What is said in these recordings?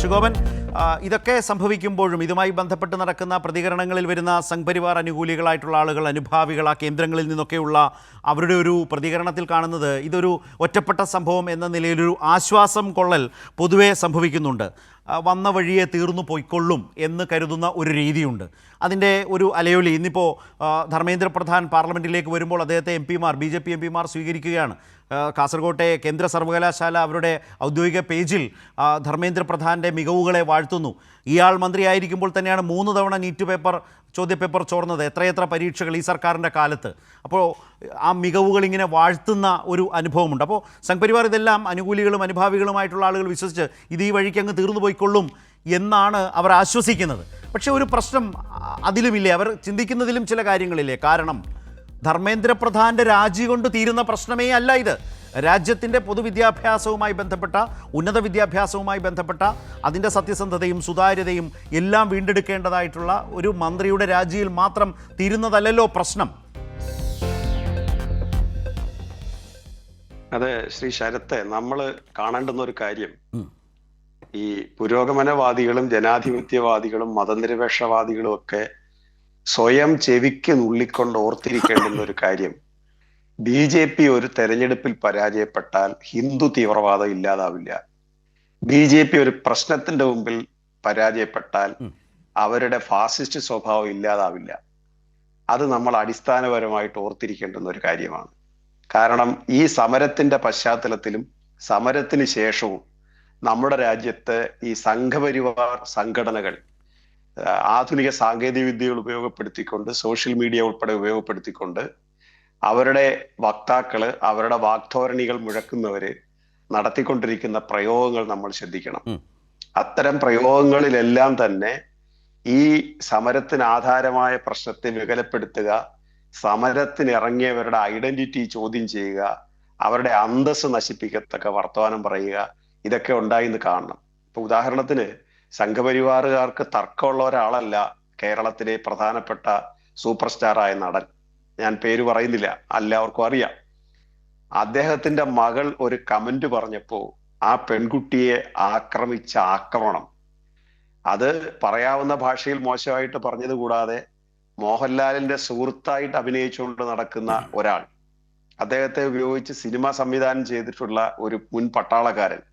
ശുഗോപൻ, ഇതൊക്കെ സംഭവിക്കുമ്പോഴും ഇതുമായി ബന്ധപ്പെട്ട് നടക്കുന്ന പ്രതികരണങ്ങളിൽ വരുന്ന സംഘ്പരിവാർ അനുകൂലികളായിട്ടുള്ള ആളുകൾ, അനുഭാവികൾ, ആ കേന്ദ്രങ്ങളിൽ നിന്നൊക്കെയുള്ള അവരുടെ ഒരു പ്രതികരണത്തിൽ കാണുന്നത് ഇതൊരു ഒറ്റപ്പെട്ട സംഭവം എന്ന നിലയിലൊരു ആശ്വാസം കൊള്ളൽ പൊതുവെ സംഭവിക്കുന്നുണ്ട്. വന്ന വഴിയെ തീർന്നു പോയിക്കൊള്ളും എന്ന് കരുതുന്ന ഒരു രീതിയുണ്ട്. അതിൻ്റെ ഒരു അലയൊലി ഇന്നിപ്പോൾ ധർമ്മേന്ദ്ര പ്രധാൻ പാർലമെൻറ്റിലേക്ക് വരുമ്പോൾ അദ്ദേഹത്തെ BJP എം പിമാർ സ്വീകരിക്കുകയാണ്. കാസർകോട്ടെ കേന്ദ്ര സർവകലാശാല അവരുടെ ഔദ്യോഗിക പേജിൽ ധർമ്മേന്ദ്ര പ്രധാൻ്റെ മികവുകളെ വാഴ്ത്തുന്നു. ഇയാൾ മന്ത്രിയായിരിക്കുമ്പോൾ തന്നെയാണ് 3 തവണ നീറ്റ് ചോദ്യപേപ്പർ ചോർന്നത്, എത്രയെത്ര പരീക്ഷകൾ ഈ സർക്കാരിൻ്റെ കാലത്ത്. അപ്പോൾ ആ മികവുകൾ ഇങ്ങനെ വാഴ്ത്തുന്ന ഒരു അനുഭവമുണ്ട്. അപ്പോൾ സംഘ്പരിവാർ ഇതെല്ലാം അനുകൂലികളും അനുഭാവികളുമായിട്ടുള്ള ആളുകൾ വിശ്വസിച്ച് ഇത് ഈ വഴിക്ക് അങ്ങ് തീർന്നു പോയിക്കൊള്ളും എന്നാണ് അവർ ആശ്വസിക്കുന്നത്. പക്ഷേ ഒരു പ്രശ്നം അതിലുമില്ലേ, അവർ ചിന്തിക്കുന്നതിലും ചില കാര്യങ്ങളില്ലേ? കാരണം ധർമ്മേന്ദ്ര പ്രധാൻ്റെ രാജി കൊണ്ട് തീരുന്ന പ്രശ്നമേ അല്ല ഇത്. രാജ്യത്തിൻ്റെ പൊതുവിദ്യാഭ്യാസവുമായി ബന്ധപ്പെട്ട, ഉന്നത വിദ്യാഭ്യാസവുമായി ബന്ധപ്പെട്ട അതിൻ്റെ സത്യസന്ധതയും സുതാര്യതയും എല്ലാം വീണ്ടെടുക്കേണ്ടതായിട്ടുള്ള ഒരു മന്ത്രിയുടെ രാജിയിൽ മാത്രം തീരുന്നതല്ലല്ലോ പ്രശ്നം. അതെ ശ്രീ ശരത്തെ, നമ്മൾ കാണേണ്ടുന്ന ഒരു കാര്യം, ഈ പുരോഗമനവാദികളും ജനാധിപത്യവാദികളും മതനിരപേക്ഷവാദികളും ഒക്കെ സ്വയം ചെവിക്ക് നുള്ളിക്കൊണ്ട് ഓർത്തിരിക്കേണ്ടുന്ന ഒരു കാര്യം, BJP ഒരു തെരഞ്ഞെടുപ്പിൽ പരാജയപ്പെട്ടാൽ ഹിന്ദു തീവ്രവാദം ഇല്ലാതാവില്ല. BJP ഒരു പ്രശ്നത്തിന്റെ മുമ്പിൽ പരാജയപ്പെട്ടാൽ അവരുടെ ഫാസിസ്റ്റ് സ്വഭാവം ഇല്ലാതാവില്ല. അത് നമ്മൾ അടിസ്ഥാനപരമായിട്ട് ഓർത്തിരിക്കേണ്ടുന്ന ഒരു കാര്യമാണ്. കാരണം ഈ സമരത്തിന്റെ പശ്ചാത്തലത്തിലും സമരത്തിന് ശേഷവും നമ്മുടെ രാജ്യത്ത് ഈ സംഘപരിവാർ സംഘടനകൾ ആധുനിക സാങ്കേതിക വിദ്യകൾ ഉപയോഗപ്പെടുത്തിക്കൊണ്ട്, സോഷ്യൽ മീഡിയ ഉൾപ്പെടെ ഉപയോഗപ്പെടുത്തിക്കൊണ്ട് അവരുടെ വക്താക്കള്, അവരുടെ വാഗ്ധോരണികൾ മുഴക്കുന്നവര് നടത്തിക്കൊണ്ടിരിക്കുന്ന പ്രയോഗങ്ങൾ നമ്മൾ ശ്രദ്ധിക്കണം. അത്തരം പ്രയോഗങ്ങളിലെല്ലാം തന്നെ ഈ സമരത്തിന് ആധാരമായ പ്രശ്നത്തെ വികലപ്പെടുത്തുക, സമരത്തിന് ഇറങ്ങിയവരുടെ ഐഡന്റിറ്റി ചോദ്യം ചെയ്യുക, അവരുടെ അന്തസ്സ് നശിപ്പിക്കത്തക്ക വർത്തമാനം പറയുക, ഇതൊക്കെ ഉണ്ടായിന്ന് കാണണം. ഇപ്പൊ ഉദാഹരണത്തിന്, സംഘപരിവാറുകാർക്ക് തർക്കമുള്ള ഒരാളല്ല കേരളത്തിലെ പ്രധാനപ്പെട്ട സൂപ്പർ സ്റ്റാറായ നടൻ. ഞാൻ പേര് പറയുന്നില്ല, എല്ലാവർക്കും അറിയാം. അദ്ദേഹത്തിന്റെ മകൾ ഒരു കമന്റ് പറഞ്ഞപ്പോ ആ പെൺകുട്ടിയെ ആക്രമിച്ച ആക്രമണം, അത് പറയാവുന്ന ഭാഷയിൽ മോശമായിട്ട് പറഞ്ഞത് കൂടാതെ മോഹൻലാലിന്റെ സുഹൃത്തായിട്ട് അഭിനയിച്ചുകൊണ്ട് നടക്കുന്ന ഒരാൾ, അദ്ദേഹത്തെ ഉപയോഗിച്ച് സിനിമ സംവിധാനം ചെയ്തിട്ടുള്ള ഒരു മുൻ പട്ടാളക്കാരൻ,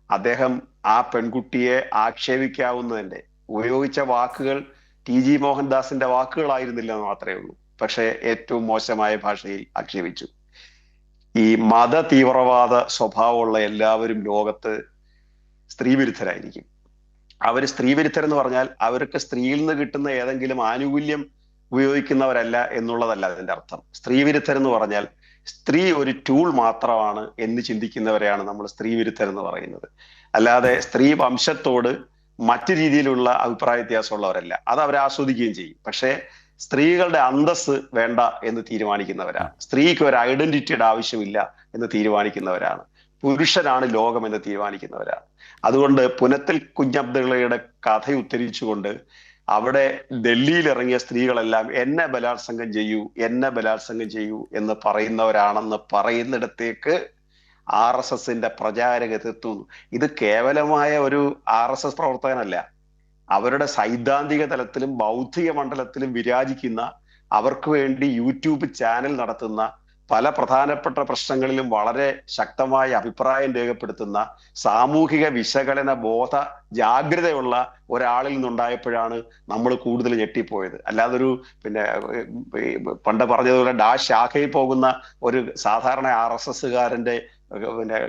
അദ്ദേഹം ആ പെൺകുട്ടിയെ ആക്ഷേപിക്കാവുന്നതിന്റെ ഉപയോഗിച്ച വാക്കുകൾ TG മോഹൻദാസിന്റെ വാക്കുകളായിരുന്നില്ല എന്ന് മാത്രമേ ഉള്ളൂ. പക്ഷെ ഏറ്റവും മോശമായ ഭാഷയിൽ ആക്ഷേപിച്ചു. ഈ മത തീവ്രവാദ സ്വഭാവമുള്ള എല്ലാവരും ലോകത്ത് സ്ത്രീവിരുദ്ധരായിരിക്കും. അവർ സ്ത്രീവിരുദ്ധരെന്ന് പറഞ്ഞാൽ അവർക്ക് സ്ത്രീയിൽ നിന്ന് കിട്ടുന്ന ഏതെങ്കിലും ആനുകൂല്യം ഉപയോഗിക്കുന്നവരല്ല എന്നുള്ളതല്ല അതിന്റെ അർത്ഥം. സ്ത്രീവിരുദ്ധരെന്ന് പറഞ്ഞാൽ സ്ത്രീ ഒരു ടൂൾ മാത്രമാണ് എന്ന് ചിന്തിക്കുന്നവരെയാണ് നമ്മൾ സ്ത്രീവിരുദ്ധരെന്ന് പറയുന്നത്. അല്ലാതെ സ്ത്രീ വംശത്തോട് മറ്റു രീതിയിലുള്ള അഭിപ്രായ വ്യത്യാസമുള്ളവരല്ല. അത് അവരെ ആസ്വദിക്കുകയും ചെയ്യും. പക്ഷേ സ്ത്രീകളുടെ അന്തസ്സ് വേണ്ട എന്ന് തീരുമാനിക്കുന്നവരാണ്. സ്ത്രീക്ക് ഒരു ഐഡന്റിറ്റിയുടെ ആവശ്യമില്ല എന്ന് തീരുമാനിക്കുന്നവരാണ്. പുരുഷനാണ് ലോകം എന്ന് തീരുമാനിക്കുന്നവരാണ്. അതുകൊണ്ട് പുനത്തിൽ കുഞ്ഞബ്ദുള്ളയുടെ കഥ ഉദ്ധരിച്ചുകൊണ്ട് അവിടെ ഡൽഹിയിൽ ഇറങ്ങിയ സ്ത്രീകളെല്ലാം എന്നെ ബലാത്സംഗം ചെയ്യൂ, എന്നെ ബലാത്സംഗം ചെയ്യൂ എന്ന് പറയുന്നവരാണെന്ന് പറയുന്നിടത്തേക്ക് RSSന്റെ പ്രചാരകരെത്തുന്നു. ഇത് കേവലമായ ഒരു RSS പ്രവർത്തകനല്ല, അവരുടെ സൈദ്ധാന്തിക തലത്തിലും ബൗദ്ധിക മണ്ഡലത്തിലും വിരാജിക്കുന്ന, അവർക്ക് വേണ്ടി യൂട്യൂബ് ചാനൽ നടത്തുന്ന, പല പ്രധാനപ്പെട്ട പ്രശ്നങ്ങളിലും വളരെ ശക്തമായ അഭിപ്രായം രേഖപ്പെടുത്തുന്ന, സാമൂഹിക വിശകലന ബോധ ജാഗ്രതയുള്ള ഒരാളിൽ നിന്നുണ്ടായപ്പോഴാണ് നമ്മൾ കൂടുതൽ ഞെട്ടിപ്പോയത്. അല്ലാതൊരു പണ്ട് പറഞ്ഞതുപോലെ ശാഖയിൽ പോകുന്ന ഒരു സാധാരണ RSSകാരന്റെ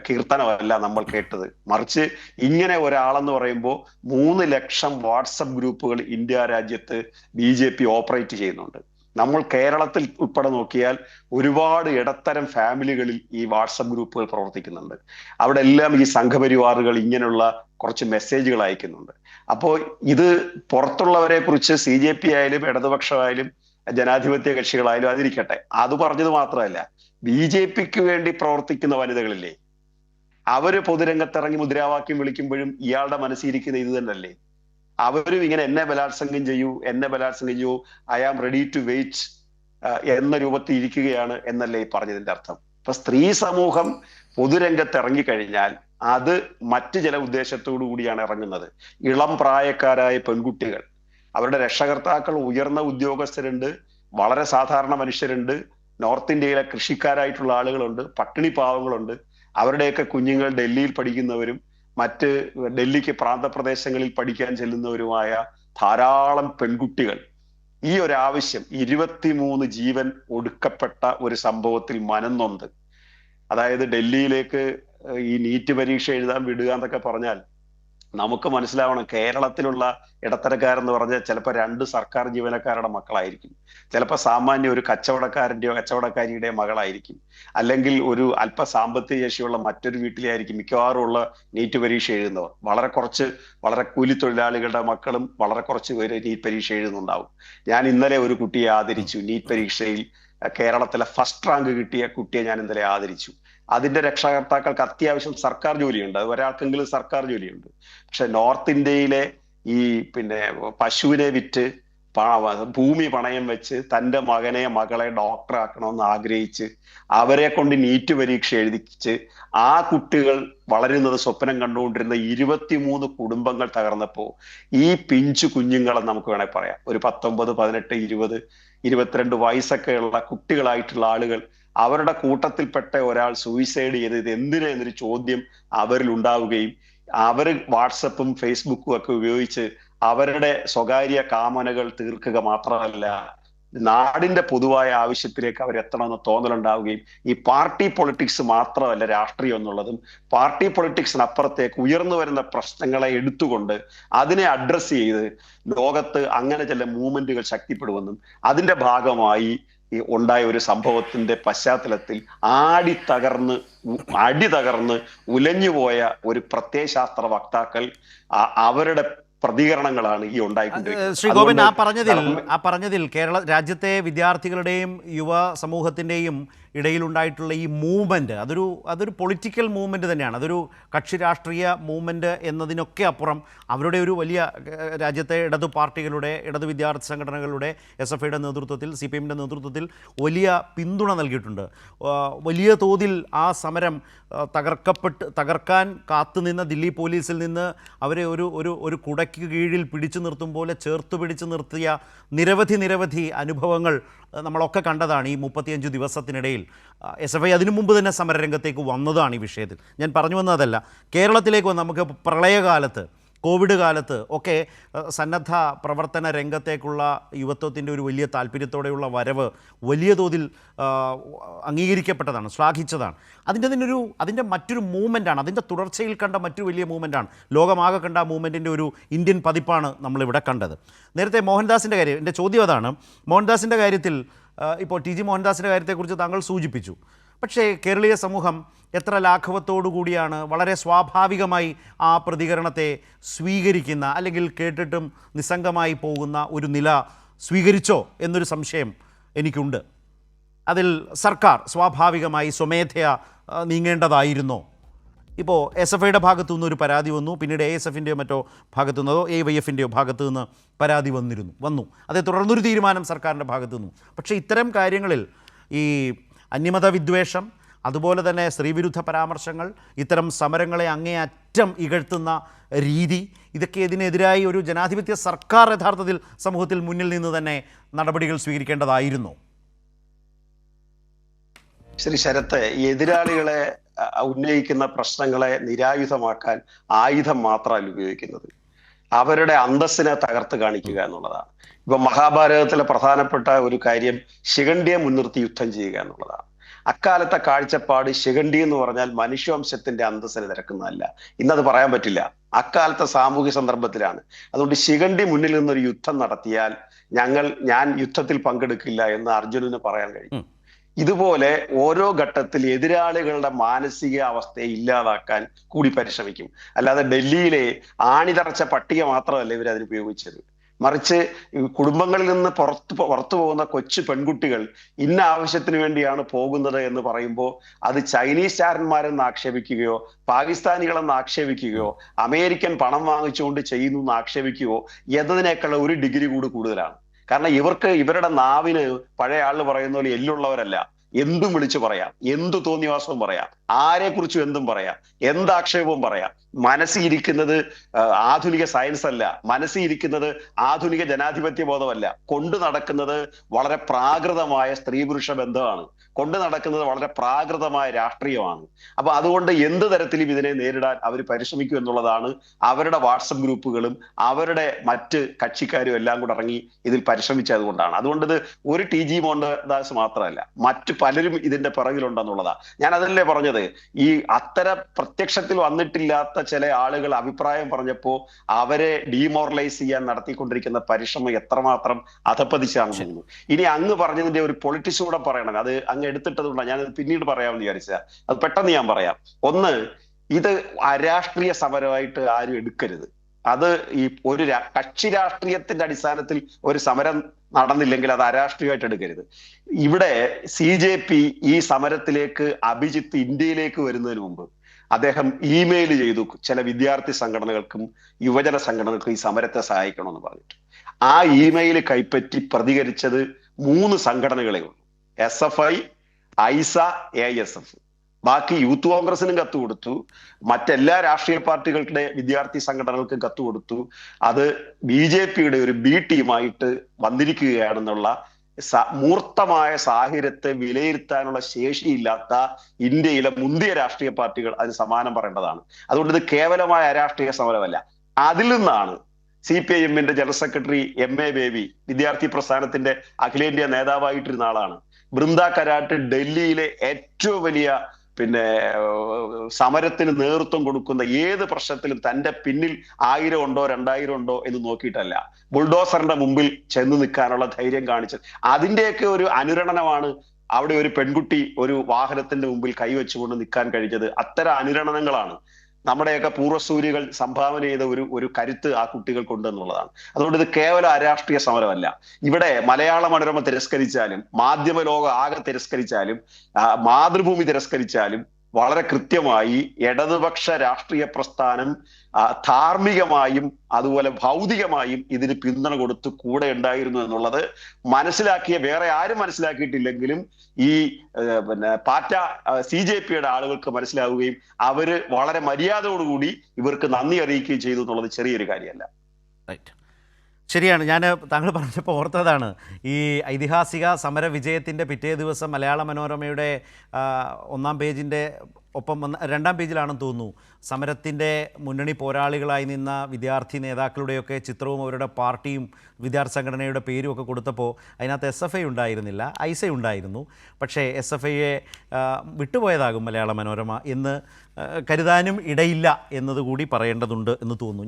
കീർത്തനമല്ല നമ്മൾ കേട്ടത്. മറിച്ച് ഇങ്ങനെ ഒരാളെന്ന് പറയുമ്പോൾ 3 ലക്ഷം വാട്സപ്പ് ഗ്രൂപ്പുകൾ ഇന്ത്യ രാജ്യത്ത് BJP ഓപ്പറേറ്റ് ചെയ്യുന്നുണ്ട്. നമ്മൾ കേരളത്തിൽ ഉൾപ്പെടെ നോക്കിയാൽ ഒരുപാട് ഇടത്തരം ഫാമിലികളിൽ ഈ വാട്സപ്പ് ഗ്രൂപ്പുകൾ പ്രവർത്തിക്കുന്നുണ്ട്. അവിടെ എല്ലാം ഈ സംഘപരിവാറുകൾ ഇങ്ങനെയുള്ള കുറച്ച് മെസ്സേജുകൾ അയക്കുന്നുണ്ട്. അപ്പോൾ ഇത് പുറത്തുള്ളവരെ കുറിച്ച് CJP ആയാലും ഇടതുപക്ഷമായാലും ജനാധിപത്യ കക്ഷികളായാലും അതിരിക്കട്ടെ, അത് പറഞ്ഞത് മാത്രമല്ല, BJPക്ക് വേണ്ടി പ്രവർത്തിക്കുന്ന വനിതകളില്ലേ, അവര് പൊതുരംഗത്തിറങ്ങി മുദ്രാവാക്യം വിളിക്കുമ്പോഴും ഇയാളുടെ മനസ്സിരിക്കുന്ന ഇത് തന്നെയല്ലേ? അവരും ഇങ്ങനെ എന്നെ ബലാത്സംഗം ചെയ്യൂ, എന്നെ ബലാത്സംഗം ചെയ്യൂ, I am ready to wait എന്ന രൂപത്തിൽ ഇരിക്കുകയാണ് എന്നല്ലേ ഈ പറഞ്ഞതിന്റെ അർത്ഥം. ഇപ്പൊ സ്ത്രീ സമൂഹം പൊതുരംഗത്ത് ഇറങ്ങിക്കഴിഞ്ഞാൽ അത് മറ്റ് ചില ഉദ്ദേശത്തോടു കൂടിയാണ് ഇറങ്ങുന്നത്. ഇളം പ്രായക്കാരായ പെൺകുട്ടികൾ, അവരുടെ രക്ഷകർത്താക്കൾ ഉയർന്ന ഉദ്യോഗസ്ഥരുണ്ട്, വളരെ സാധാരണ മനുഷ്യരുണ്ട്, നോർത്ത് ഇന്ത്യയിലെ കൃഷിക്കാരായിട്ടുള്ള ആളുകളുണ്ട്, പട്ടിണി പാവങ്ങളുണ്ട്. അവരുടെയൊക്കെ കുഞ്ഞുങ്ങൾ ഡൽഹിയിൽ പഠിക്കുന്നവരും മറ്റ് ഡൽഹിക്ക് പ്രാന്തപ്രദേശങ്ങളിൽ പഠിക്കാൻ ചെല്ലുന്നവരുമായ ധാരാളം പെൺകുട്ടികൾ ഈ ഒരു ആവശ്യം, 23 ജീവൻ ഒടുക്കപ്പെട്ട ഒരു സംഭവത്തിൽ മനംനൊന്ത്, അതായത് ഡൽഹിയിലേക്ക് ഈ നീറ്റ് പരീക്ഷ എഴുതാൻ വിടുക എന്നൊക്കെ പറഞ്ഞാൽ നമുക്ക് മനസ്സിലാവണം, കേരളത്തിലുള്ള ഇടത്തരക്കാരെന്ന് പറഞ്ഞാൽ ചിലപ്പോൾ 2 സർക്കാർ ജീവനക്കാരുടെ മക്കളായിരിക്കും, ചിലപ്പോൾ സാമാന്യ ഒരു കച്ചവടക്കാരന്റെയോ കച്ചവടക്കാരിയുടെയോ മകളായിരിക്കും, അല്ലെങ്കിൽ ഒരു അല്പ സാമ്പത്തിക ശേഷിയുള്ള മറ്റൊരു വീട്ടിലായിരിക്കും മിക്കവാറും ഉള്ള നീറ്റ് പരീക്ഷ എഴുതുന്നവർ. വളരെ കൂലിത്തൊഴിലാളികളുടെ മക്കളും വളരെ കുറച്ച് പേര് നീറ്റ് പരീക്ഷ എഴുതുന്നുണ്ടാവും. ഞാൻ ഇന്നലെ ഒരു കുട്ടിയെ ആദരിച്ചു. നീറ്റ് പരീക്ഷയിൽ കേരളത്തിലെ ഫസ്റ്റ് റാങ്ക് കിട്ടിയ കുട്ടിയെ ഞാൻ ഇന്നലെ ആദരിച്ചു. അതിന്റെ രക്ഷകർത്താക്കൾക്ക് അത്യാവശ്യം സർക്കാർ ജോലിയുണ്ട്, അത് ഒരാൾക്കെങ്കിലും സർക്കാർ ജോലിയുണ്ട്. പക്ഷെ നോർത്ത് ഇന്ത്യയിലെ ഈ പശുവിനെ വിറ്റ് ഭൂമി പണയം വെച്ച് തന്റെ മകളെ ഡോക്ടറാക്കണമെന്ന് ആഗ്രഹിച്ച് അവരെ കൊണ്ട് നീറ്റ് പരീക്ഷ എഴുതിച്ച് ആ കുട്ടികൾ വളരുന്നത് സ്വപ്നം കണ്ടുകൊണ്ടിരുന്ന 23 കുടുംബങ്ങൾ തകർന്നപ്പോ ഈ പിഞ്ചു കുഞ്ഞുങ്ങളെ നമുക്ക് വേണേൽ പറയാം, ഒരു 19, 18, 20, 22 വയസ്സൊക്കെയുള്ള കുട്ടികളായിട്ടുള്ള ആളുകൾ, അവരുടെ കൂട്ടത്തിൽപ്പെട്ട ഒരാൾ സൂയിസൈഡ് ചെയ്തത് എന്തിനെന്നൊരു ചോദ്യം അവരിൽ ഉണ്ടാവുകയും അവർ വാട്സപ്പും ഫേസ്ബുക്കും ഒക്കെ ഉപയോഗിച്ച് അവരുടെ സ്വകാര്യ കാമനകൾ തീർക്കുക മാത്രമല്ല നാടിന്റെ പൊതുവായ ആവശ്യത്തിലേക്ക് അവർ എത്തണമെന്ന് തോന്നലുണ്ടാവുകയും, ഈ പാർട്ടി പൊളിറ്റിക്സ് മാത്രമല്ല രാഷ്ട്രീയം എന്നുള്ളതും, പാർട്ടി പൊളിറ്റിക്സിനപ്പുറത്തേക്ക് ഉയർന്നു വരുന്ന പ്രശ്നങ്ങളെ എടുത്തുകൊണ്ട് അതിനെ അഡ്രസ് ചെയ്ത് ലോകത്ത് അങ്ങനെ ചില മൂവ്മെന്റുകൾ ശക്തിപ്പെടുമെന്നും അതിന്റെ ഭാഗമായി ഈ ഉണ്ടായ ഒരു സംഭവത്തിന്റെ പശ്ചാത്തലത്തിൽ അടി തകർന്ന് ഉലഞ്ഞുപോയ ഒരു പ്രത്യയശാസ്ത്ര വക്താക്കൾ അവരുടെ പ്രതികരണങ്ങളാണ് ഈ ഉണ്ടായിക്കൊണ്ടിരിക്കുന്നത്. ശ്രീ ഗോവിന്ദ്, ആ പറഞ്ഞതിൽ രാജ്യത്തെ വിദ്യാർത്ഥികളുടെയും യുവ സമൂഹത്തിൻ്റെയും ഇടയിലുണ്ടായിട്ടുള്ള ഈ മൂവ്മെൻറ്റ് അതൊരു പൊളിറ്റിക്കൽ മൂവ്മെൻറ്റ് തന്നെയാണ്, അതൊരു കക്ഷി രാഷ്ട്രീയ മൂവ്മെൻറ്റ് എന്നതിനൊക്കെ അപ്പുറം അവരുടെ ഒരു വലിയ രാജ്യത്തെ ഇടതു പാർട്ടികളുടെ, ഇടതു വിദ്യാർത്ഥി സംഘടനകളുടെ, SFIയുടെ നേതൃത്വത്തിൽ, CPMൻ്റെ നേതൃത്വത്തിൽ വലിയ പിന്തുണ നൽകിയിട്ടുണ്ട്. വലിയ തോതിൽ ആ സമരം തകർക്കാൻ കാത്തുനിന്ന ദില്ലി പോലീസിൽ നിന്ന് അവരെ ഒരു കുടയ്ക്ക് കീഴിൽ പിടിച്ചു നിർത്തും പോലെ ചേർത്ത് പിടിച്ചു നിർത്തിയ നിരവധി അനുഭവങ്ങൾ നമ്മളൊക്കെ കണ്ടതാണ് ഈ 35 ദിവസത്തിനിടയിൽ. SFI അതിനു മുമ്പ് തന്നെ സമരരംഗത്തേക്ക് വന്നതാണ് ഈ വിഷയത്തിൽ. ഞാൻ പറഞ്ഞു വന്നതല്ല, കേരളത്തിലേക്ക് വന്ന് നമുക്ക് പ്രളയകാലത്ത്, കോവിഡ് കാലത്ത് ഒക്കെ സന്നദ്ധ പ്രവർത്തന രംഗത്തേക്കുള്ള യുവത്വത്തിൻ്റെ ഒരു വലിയ താല്പര്യത്തോടെയുള്ള വരവ് വലിയ തോതിൽ അംഗീകരിക്കപ്പെട്ടതാണ്, ശ്ലാഘിച്ചതാണ്. അതിൻ്റെ മറ്റൊരു മൂവ്മെൻറ്റാണ്, അതിൻ്റെ തുടർച്ചയിൽ കണ്ട മറ്റൊരു വലിയ മൂവ്മെൻറ്റാണ്, ലോകമാകെ കണ്ട ആ മൂവ്മെൻറ്റിൻ്റെ ഒരു ഇന്ത്യൻ പതിപ്പാണ് നമ്മളിവിടെ കണ്ടത്. നേരത്തെ മോഹൻദാസിൻ്റെ കാര്യം, എൻ്റെ ചോദ്യം അതാണ്. മോഹൻദാസിൻ്റെ കാര്യത്തിൽ ഇപ്പോൾ TG മോഹൻദാസിൻ്റെ കാര്യത്തെക്കുറിച്ച് താങ്കൾ സൂചിപ്പിച്ചു. പക്ഷേ കേരളീയ സമൂഹം എത്ര ലാഘവത്തോടു കൂടിയാണ് വളരെ സ്വാഭാവികമായി ആ പ്രതികരണത്തെ സ്വീകരിക്കുന്ന, അല്ലെങ്കിൽ കേട്ടിട്ടും നിസ്സംഗമായി പോകുന്ന ഒരു നില സ്വീകരിച്ചോ എന്നൊരു സംശയം എനിക്കുണ്ട്. അതിൽ സർക്കാർ സ്വാഭാവികമായി സ്വമേധയാ നീങ്ങേണ്ടതായിരുന്നോ? ഇപ്പോൾ SFIയുടെ ഭാഗത്തു നിന്നൊരു പരാതി വന്നു, പിന്നീട് ASFിൻ്റെയോ മറ്റോ ഭാഗത്തു നിന്നോ AYFിൻ്റെയോ ഭാഗത്തു നിന്ന് പരാതി വന്നു. അതേ തുടർന്നൊരു തീരുമാനം സർക്കാരിൻ്റെ ഭാഗത്തു നിന്നു. പക്ഷേ ഇത്തരം കാര്യങ്ങളിൽ ഈ അന്യമത വിദ്വേഷം, അതുപോലെ തന്നെ സ്ത്രീവിരുദ്ധ പരാമർശങ്ങൾ, ഇത്തരം സമരങ്ങളെ അങ്ങേയറ്റം ഇകഴ്ത്തുന്ന രീതി, ഇതൊക്കെ ഇതിനെതിരായി ഒരു ജനാധിപത്യ സർക്കാർ യഥാർത്ഥത്തിൽ സമൂഹത്തിൽ മുന്നിൽ നിന്ന് തന്നെ നടപടികൾ സ്വീകരിക്കേണ്ടതായിരുന്നു. ശ്രീ ശരത്ത്, എതിരാളികളെ ഉന്നയിക്കുന്ന പ്രശ്നങ്ങളെ നിരായുധമാക്കാൻ ആയുധം മാത്രമല്ല ഉപയോഗിക്കുന്നത്, അവരുടെ അന്തസ്സിനെ തകർത്ത് കാണിക്കുക എന്നുള്ളതാണ്. ഇപ്പൊ മഹാഭാരതത്തിലെ പ്രധാനപ്പെട്ട ഒരു കാര്യം ശിഖണ്ഡിയെ മുൻനിർത്തി യുദ്ധം ചെയ്യുക എന്നുള്ളതാണ്. അക്കാലത്തെ കാഴ്ചപ്പാട് ശിഖണ്ഡി എന്ന് പറഞ്ഞാൽ മനുഷ്യവംശത്തിന്റെ അന്തസ്സിനെ നിരക്കുന്നതല്ല. ഇന്നത് പറയാൻ പറ്റില്ല, അക്കാലത്തെ സാമൂഹിക സന്ദർഭത്തിലാണ്. അതുകൊണ്ട് ശിഖണ്ഡി മുന്നിൽ നിന്നൊരു യുദ്ധം നടത്തിയാൽ ഞാൻ യുദ്ധത്തിൽ പങ്കെടുക്കില്ല എന്ന് അർജുനന് പറയാൻ കഴിയും. ഇതുപോലെ ഓരോ ഘട്ടത്തിൽ എതിരാളികളുടെ മാനസിക അവസ്ഥയെ ഇല്ലാതാക്കാൻ കൂടി പരിശ്രമിക്കും. അല്ലാതെ ഡൽഹിയിലെ ആണിതറച്ച പട്ടിക മാത്രമല്ല ഇവർ അതിന് ഉപയോഗിച്ചത്, മറിച്ച് കുടുംബങ്ങളിൽ നിന്ന് പുറത്തു പോകുന്ന കൊച്ചു പെൺകുട്ടികൾ ഇന്ന ആവശ്യത്തിന് വേണ്ടിയാണ് പോകുന്നത് എന്ന് പറയുമ്പോൾ അത് ചൈനീസ് ചാരന്മാരെന്ന് ആക്ഷേപിക്കുകയോ പാകിസ്ഥാനികളെന്ന് ആക്ഷേപിക്കുകയോ അമേരിക്കൻ പണം വാങ്ങിച്ചുകൊണ്ട് ചെയ്യുന്നു എന്ന് ആക്ഷേപിക്കുകയോ എന്നതിനേക്കാൾ ഒരു ഡിഗ്രി കൂടുതലാണ്. കാരണം ഇവരുടെ നാവിന് പഴയ ആള് പറയുന്ന പോലെ എല്ലുള്ളവരല്ല, എന്തും വിളിച്ചു പറയാം, എന്തു തോന്നിവാസവും പറയാം. ആരെക്കുറിച്ചും എന്തും പറയാം, എന്താക്ഷേപവും പറയാം. മനസ്സിരിക്കുന്നത് ആധുനിക സയൻസ് അല്ല, മനസ്സിരിക്കുന്നത് ആധുനിക ജനാധിപത്യ ബോധമല്ല. കൊണ്ടു നടക്കുന്നത് വളരെ പ്രാകൃതമായ സ്ത്രീ പുരുഷ ബന്ധമാണ്, കൊണ്ടു നടക്കുന്നത് വളരെ പ്രാകൃതമായ രാഷ്ട്രീയമാണ്. അപ്പൊ അതുകൊണ്ട് എന്ത് തരത്തിലും ഇതിനെ നേരിടാൻ അവർ പരിശ്രമിക്കും എന്നുള്ളതാണ് അവരുടെ വാട്സപ്പ് ഗ്രൂപ്പുകളും അവരുടെ മറ്റ് കക്ഷിക്കാരും എല്ലാം കൂടെ ഇറങ്ങി ഇതിൽ പരിശ്രമിച്ചത് കൊണ്ടാണ്. അതുകൊണ്ട് ഇത് ഒരു ടി ജി മോഹൻദാസ് മാത്രമല്ല, മറ്റു പലരും ഇതിന്റെ പിറകിലുണ്ടെന്നുള്ളതാ. ഞാൻ അതല്ലേ പറഞ്ഞത്, ഈ അത്തരം പ്രത്യക്ഷത്തിൽ വന്നിട്ടില്ലാത്ത ചില ആളുകൾ അഭിപ്രായം പറഞ്ഞപ്പോ അവരെ ഡീമോറലൈസ് ചെയ്യാൻ നടത്തിക്കൊണ്ടിരിക്കുന്ന പരിശ്രമം എത്രമാത്രം അധപ്പതിച്ചാണെന്ന് തോന്നുന്നു. ഇനി അങ്ങ് പറഞ്ഞതിന്റെ ഒരു പൊളിറ്റിക്സ് കൂടെ പറയണം. അത് അങ്ങ് എടുത്തിട്ടത് കൊണ്ടാണ് ഞാനത് പിന്നീട് പറയാമെന്ന് വിചാരിച്ച. അത് പെട്ടെന്ന് ഞാൻ പറയാം. ഒന്ന്, ഇത് അരാഷ്ട്രീയ സമരമായിട്ട് ആരും എടുക്കരുത്. അത് ഈ ഒരു കക്ഷി രാഷ്ട്രീയത്തിന്റെ അടിസ്ഥാനത്തിൽ ഒരു സമരം നടന്നില്ലെങ്കിൽ അത് അരാഷ്ട്രീയമായിട്ട് എടുക്കരുത്. ഇവിടെ CJP ഈ സമരത്തിലേക്ക് അഭിജിത്ത് ഇന്ത്യയിലേക്ക് വരുന്നതിന് മുമ്പ് അദ്ദേഹം ഇമെയിൽ ചെയ്തു ചില വിദ്യാർത്ഥി സംഘടനകൾക്കും യുവജന സംഘടനകൾക്കും ഈ സമരത്തെ സഹായിക്കണമെന്ന് പറഞ്ഞിട്ട്. ആ ഇമെയിൽ കൈപ്പറ്റി പ്രതികരിച്ചത് 3 സംഘടനകളെ ഉള്ളൂ: SFI, ഐസ, AISF. ബാക്കി യൂത്ത് കോൺഗ്രസിനും കത്ത് കൊടുത്തു, മറ്റെല്ലാ രാഷ്ട്രീയ പാർട്ടികളുടെ വിദ്യാർത്ഥി സംഘടനകൾക്കും കത്ത് കൊടുത്തു. അത് BJPയുടെ ഒരു B ടീമായിട്ട് വന്നിരിക്കുകയാണെന്നുള്ള മൂർത്തമായ സാഹചര്യത്തെ വിലയിരുത്താനുള്ള ശേഷിയില്ലാത്ത ഇന്ത്യയിലെ മുന്തിയ രാഷ്ട്രീയ പാർട്ടികൾ അതിന് സമാനം പറയേണ്ടതാണ്. അതുകൊണ്ട് ഇത് കേവലമായ അരാഷ്ട്രീയ സമരമല്ല. അതിൽ നിന്നാണ് CPIMന്റെ ജനറൽ സെക്രട്ടറി MA ബേബി, വിദ്യാർത്ഥി പ്രസ്ഥാനത്തിന്റെ അഖിലേന്ത്യാ നേതാവായിട്ടിരുന്ന ആളാണ്. ബൃന്ദ കരാട്ട് ഡൽഹിയിലെ ഏറ്റവും വലിയ സമരത്തിന് നേതൃത്വം കൊടുക്കുന്ന ഏത് പ്രശ്നത്തിലും തന്റെ പിന്നിൽ 1000 ഉണ്ടോ 2000 ഉണ്ടോ എന്ന് നോക്കിയിട്ടല്ല, ബുൾഡോസറിന്റെ മുമ്പിൽ ചെന്ന് നിൽക്കാനുള്ള ധൈര്യം കാണിച്ചത്. അതിന്റെയൊക്കെ ഒരു അനുരണനമാണ് അവിടെ ഒരു പെൺകുട്ടി ഒരു വാഹനത്തിന്റെ മുമ്പിൽ കൈവച്ചുകൊണ്ട് നിൽക്കാൻ കഴിഞ്ഞത്. അത്തരം അനുരണനങ്ങളാണ് നമ്മുടെയൊക്കെ പൂർവ്വസൂരികൾ സംഭാവന ചെയ്ത ഒരു കരുത്ത് ആ കുട്ടികൾക്കുണ്ട് എന്നുള്ളതാണ്. അതുകൊണ്ട് ഇത് കേവലം അരാഷ്ട്രീയ സമരമല്ല. ഇവിടെ മലയാള മനോരമ തിരസ്കരിച്ചാലും, മാധ്യമ ലോകം ആകെ തിരസ്കരിച്ചാലും, മാതൃഭൂമി തിരസ്കരിച്ചാലും വളരെ കൃത്യമായി ഇടതുപക്ഷ രാഷ്ട്രീയ പ്രസ്ഥാനം ധാർമ്മികമായും അതുപോലെ ഭൗതികമായും ഇതിന് പിന്തുണ കൊടുത്ത് കൂടെ ഉണ്ടായിരുന്നു എന്നുള്ളത് മനസ്സിലാക്കിയ വേറെ ആരും മനസ്സിലാക്കിയിട്ടില്ലെങ്കിലും ഈ പാറ്റ CJPയുടെ ആളുകൾക്ക് മനസ്സിലാവുകയും അവര് വളരെ മര്യാദയോടുകൂടി ഇവർക്ക് നന്ദി അറിയിക്കുകയും ചെയ്തു എന്നുള്ളത് ചെറിയൊരു കാര്യമല്ല. റൈറ്റ്, ശരിയാണ്. ഞാൻ താങ്കൾ പറഞ്ഞപ്പോൾ ഓർത്തതാണ്, ഈ ഐതിഹാസിക സമര വിജയത്തിൻ്റെ പിറ്റേ ദിവസം മലയാള മനോരമയുടെ 1-ാം പേജിൻ്റെ ഒപ്പം 2-ാം പേജിലാണെന്ന് തോന്നുന്നു, സമരത്തിൻ്റെ മുന്നണി പോരാളികളായി നിന്ന വിദ്യാർത്ഥി നേതാക്കളുടെയൊക്കെ ചിത്രവും അവരുടെ പാർട്ടിയും വിദ്യാർത്ഥി സംഘടനയുടെ പേരും ഒക്കെ കൊടുത്തപ്പോൾ അതിനകത്ത് SFI ഉണ്ടായിരുന്നില്ല, ഐസ ഉണ്ടായിരുന്നു. പക്ഷേ SFIയെ വിട്ടുപോയതാകും മലയാള മനോരമ എന്ന് കരുതാനും ഇടയില്ല എന്നതുകൂടി പറയേണ്ടതുണ്ട് എന്ന് തോന്നുന്നു.